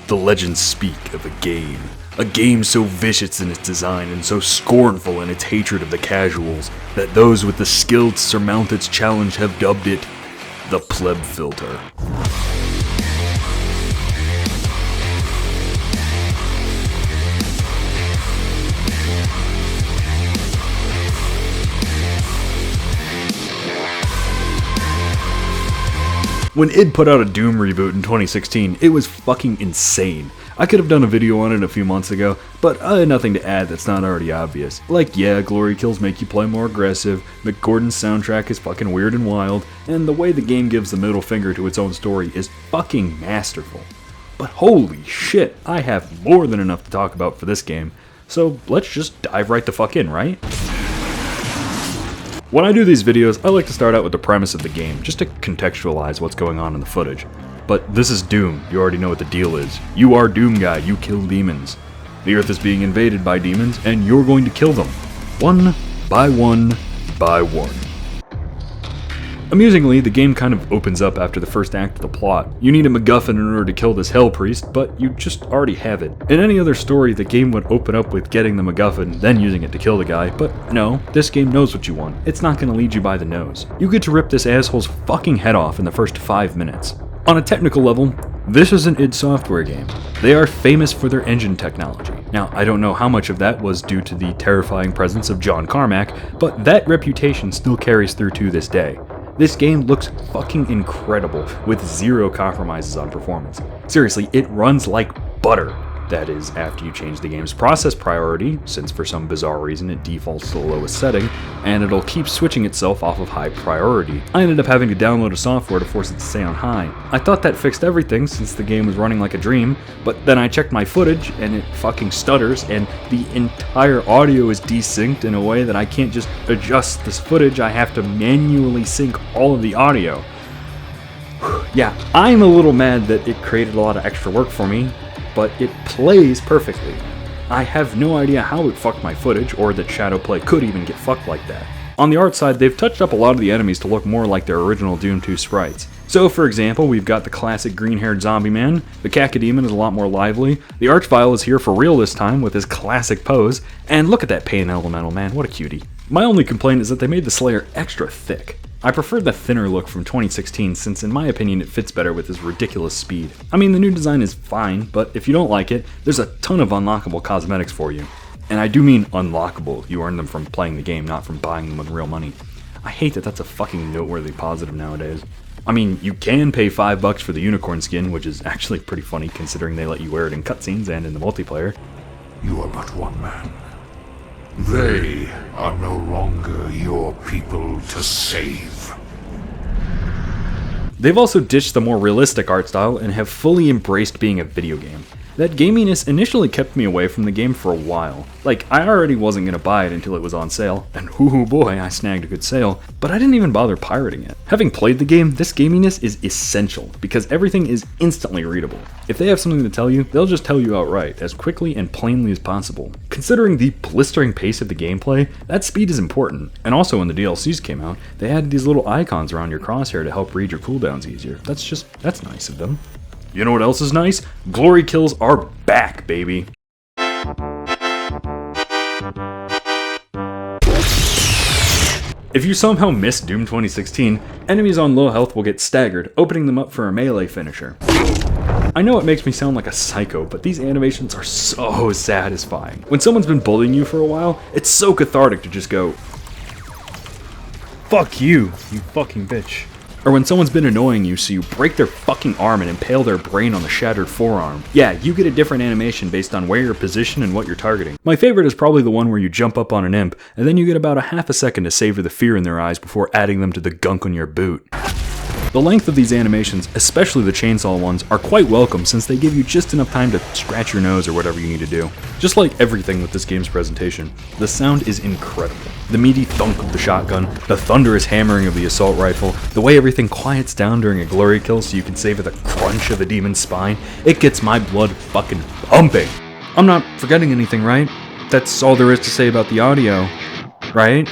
The legends speak of a game so vicious in its design and so scornful in its hatred of the casuals that those with the skill to surmount its challenge have dubbed it the Pleb Filter. When id put out a Doom reboot in 2016, it was fucking insane. I could have done a video on it a few months ago, but I had nothing to add that's not already obvious. Like, yeah, glory kills make you play more aggressive, Mick Gordon's soundtrack is fucking weird and wild, and the way the game gives the middle finger to its own story is fucking masterful. But holy shit, I have more than enough to talk about for this game, so let's just dive right the fuck in, right? When I do these videos, I like to start out with the premise of the game, just to contextualize what's going on in the footage. But this is Doom, you already know what the deal is. You are Doom Guy, you kill demons. The Earth is being invaded by demons, and you're going to kill them. One by one by one. Amusingly, the game kind of opens up after the first act of the plot. You need a MacGuffin in order to kill this Hell Priest, but you just already have it. In any other story, the game would open up with getting the MacGuffin, then using it to kill the guy, but no, this game knows what you want. It's not going to lead you by the nose. You get to rip this asshole's fucking head off in the first 5 minutes. On a technical level, this is an id Software game. They are famous for their engine technology. Now, I don't know how much of that was due to the terrifying presence of John Carmack, but that reputation still carries through to this day. This game looks fucking incredible, with zero compromises on performance. Seriously, it runs like butter. That is, after you change the game's process priority, since for some bizarre reason it defaults to the lowest setting, and it'll keep switching itself off of high priority. I ended up having to download a software to force it to stay on high. I thought that fixed everything since the game was running like a dream, but then I checked my footage and it fucking stutters, and the entire audio is desynced in a way that I can't just adjust this footage, I have to manually sync all of the audio. Yeah, I'm a little mad that it created a lot of extra work for me, but it plays perfectly. I have no idea how it fucked my footage, or that Shadowplay could even get fucked like that. On the art side, they've touched up a lot of the enemies to look more like their original Doom 2 sprites. So for example, we've got the classic green-haired zombie man, the Cacodemon is a lot more lively, the Archvile is here for real this time with his classic pose, and look at that Pain Elemental, man, what a cutie. My only complaint is that they made the Slayer extra thick. I preferred the thinner look from 2016 since in my opinion it fits better with his ridiculous speed. I mean, the new design is fine, but if you don't like it, there's a ton of unlockable cosmetics for you. And I do mean unlockable, you earn them from playing the game, not from buying them with real money. I hate that that's a fucking noteworthy positive nowadays. I mean, you can pay $5 for the unicorn skin, which is actually pretty funny considering they let you wear it in cutscenes and in the multiplayer. You are but one man. They are no longer your people to save. They've also ditched the more realistic art style and have fully embraced being a video game. That gaminess initially kept me away from the game for a while. Like, I already wasn't going to buy it until it was on sale, and hoo boy, I snagged a good sale, but I didn't even bother pirating it. Having played the game, this gaminess is essential, because everything is instantly readable. If they have something to tell you, they'll just tell you outright, as quickly and plainly as possible. Considering the blistering pace of the gameplay, that speed is important, and also when the DLCs came out, they added these little icons around your crosshair to help read your cooldowns easier. That's nice of them. You know what else is nice? Glory kills are back, baby. If you somehow missed Doom 2016, enemies on low health will get staggered, opening them up for a melee finisher. I know it makes me sound like a psycho, but these animations are so satisfying. When someone's been bullying you for a while, it's so cathartic to just go, "Fuck you, you fucking bitch." Or when someone's been annoying you so you break their fucking arm and impale their brain on the shattered forearm. Yeah, you get a different animation based on where you're positioned and what you're targeting. My favorite is probably the one where you jump up on an imp, and then you get about a half a second to savor the fear in their eyes before adding them to the gunk on your boot. The length of these animations, especially the chainsaw ones, are quite welcome since they give you just enough time to scratch your nose or whatever you need to do. Just like everything with this game's presentation, the sound is incredible. The meaty thunk of the shotgun, the thunderous hammering of the assault rifle, the way everything quiets down during a glory kill so you can savor the crunch of a demon's spine, it gets my blood fucking pumping. I'm not forgetting anything, right? That's all there is to say about the audio, right?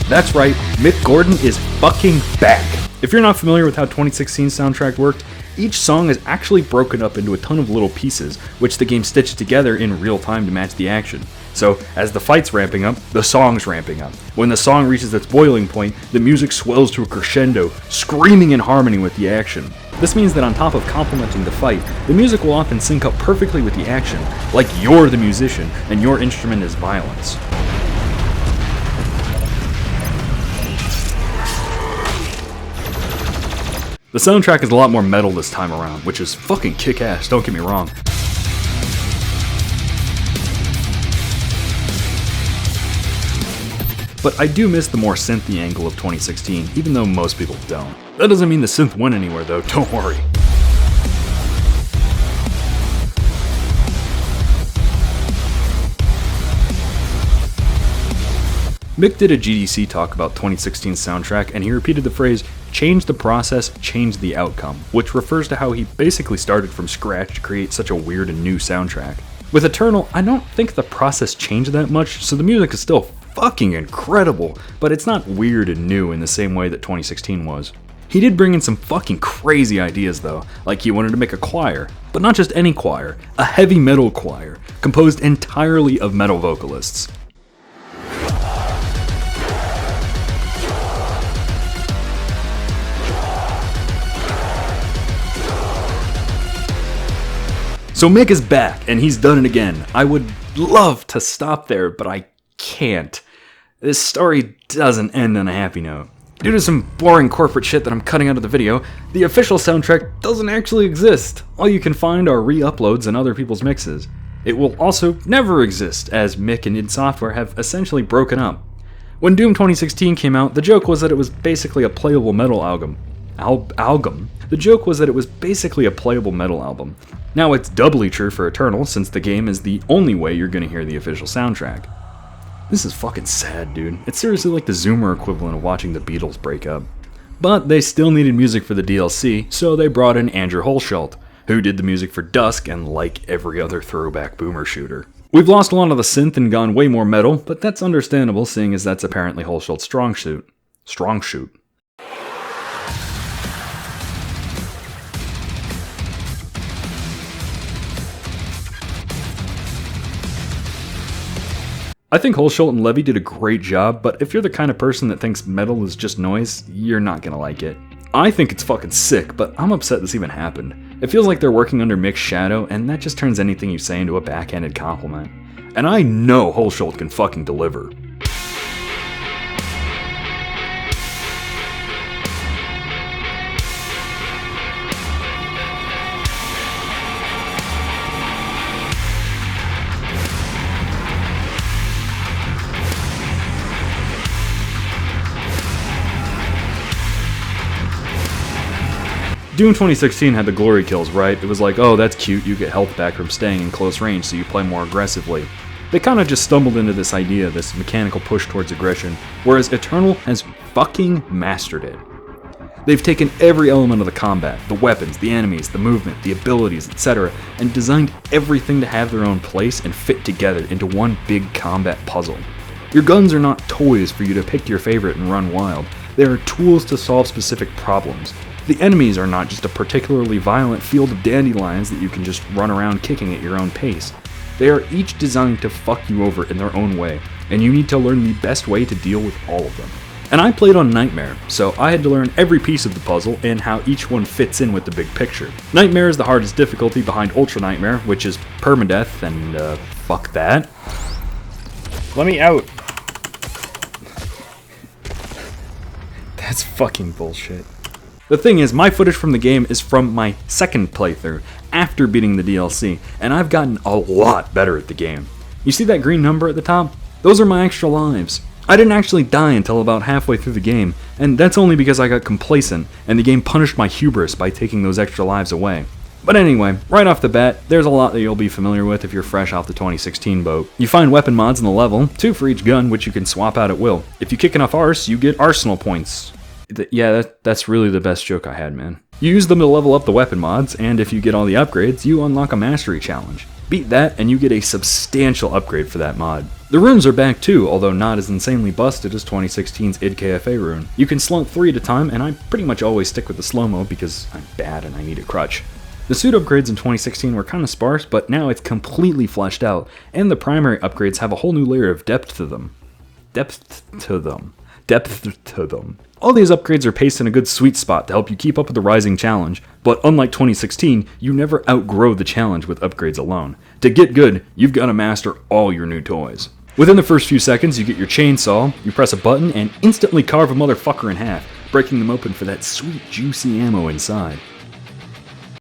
That's right, Mick Gordon is fucking back. If you're not familiar with how 2016's soundtrack worked, Each song is actually broken up into a ton of little pieces, which the game stitches together in real time to match the action. So, as the fight's ramping up, the song's ramping up. When the song reaches its boiling point, the music swells to a crescendo, screaming in harmony with the action. This means that on top of complementing the fight, the music will often sync up perfectly with the action, like you're the musician and your instrument is violence. The soundtrack is a lot more metal this time around, which is fucking kick-ass, don't get me wrong. But I do miss the more synthy angle of 2016, even though most people don't. That doesn't mean the synth went anywhere though, don't worry. Mick did a GDC talk about 2016's soundtrack, and he repeated the phrase, change the process, change the outcome, which refers to how he basically started from scratch to create such a weird and new soundtrack. With Eternal, I don't think the process changed that much, so the music is still fucking incredible, but it's not weird and new in the same way that 2016 was. He did bring in some fucking crazy ideas though, like he wanted to make a choir, but not just any choir, a heavy metal choir, composed entirely of metal vocalists. So Mick is back, and he's done it again. I would love to stop there, but I can't. This story doesn't end on a happy note. Due to some boring corporate shit that I'm cutting out of the video, the official soundtrack doesn't actually exist. All you can find are re-uploads and other people's mixes. It will also never exist, as Mick and id Software have essentially broken up. When Doom 2016 came out, the joke was that it was basically a playable metal album. The joke was that it was basically a playable metal album. Now it's doubly true for Eternal, since the game is the only way you're gonna hear the official soundtrack. This is fucking sad, dude. It's seriously like the Zoomer equivalent of watching the Beatles break up. But they still needed music for the DLC, so they brought in Andrew Hulshult, who did the music for Dusk and like every other throwback boomer shooter. We've lost a lot of the synth and gone way more metal, but that's understandable seeing as that's apparently Hulshult's strong suit. I think Hulshult and Levy did a great job, but if you're the kind of person that thinks metal is just noise, you're not gonna like it. I think it's fucking sick, but I'm upset this even happened. It feels like they're working under Mick's shadow, and that just turns anything you say into a backhanded compliment. And I know Hulshult can fucking deliver. Doom 2016 had the glory kills, right? It was like, oh, that's cute, you get health back from staying in close range, so you play more aggressively. They kinda just stumbled into this idea, this mechanical push towards aggression, whereas Eternal has fucking mastered it. They've taken every element of the combat, the weapons, the enemies, the movement, the abilities, etc., and designed everything to have their own place and fit together into one big combat puzzle. Your guns are not toys for you to pick your favorite and run wild. They are tools to solve specific problems. The enemies are not just a particularly violent field of dandelions that you can just run around kicking at your own pace. They are each designed to fuck you over in their own way, and you need to learn the best way to deal with all of them. And I played on Nightmare, so I had to learn every piece of the puzzle and how each one fits in with the big picture. Nightmare is the hardest difficulty behind Ultra Nightmare, which is permadeath, and fuck that. Let me out. That's fucking bullshit. The thing is, my footage from the game is from my second playthrough, after beating the DLC, and I've gotten a lot better at the game. You see that green number at the top? Those are my extra lives. I didn't actually die until about halfway through the game, and that's only because I got complacent, and the game punished my hubris by taking those extra lives away. But anyway, right off the bat, there's a lot that you'll be familiar with if you're fresh off the 2016 boat. You find weapon mods in the level, 2 for each gun, which you can swap out at will. If you kick enough arse, you get arsenal points. Yeah, that's really the best joke I had, man. You use them to level up the weapon mods, and if you get all the upgrades, you unlock a mastery challenge. Beat that and you get a substantial upgrade for that mod. The runes are back too, although not as insanely busted as 2016's IdKFA rune. You can slump 3 at a time, and I pretty much always stick with the slow-mo because I'm bad and I need a crutch. The suit upgrades in 2016 were kinda sparse, but now it's completely fleshed out, and the primary upgrades have a whole new layer of depth to them. All these upgrades are paced in a good sweet spot to help you keep up with the rising challenge, but unlike 2016, you never outgrow the challenge with upgrades alone. To get good, you've got to master all your new toys. Within the first few seconds, you get your chainsaw, you press a button, and instantly carve a motherfucker in half, breaking them open for that sweet, juicy ammo inside.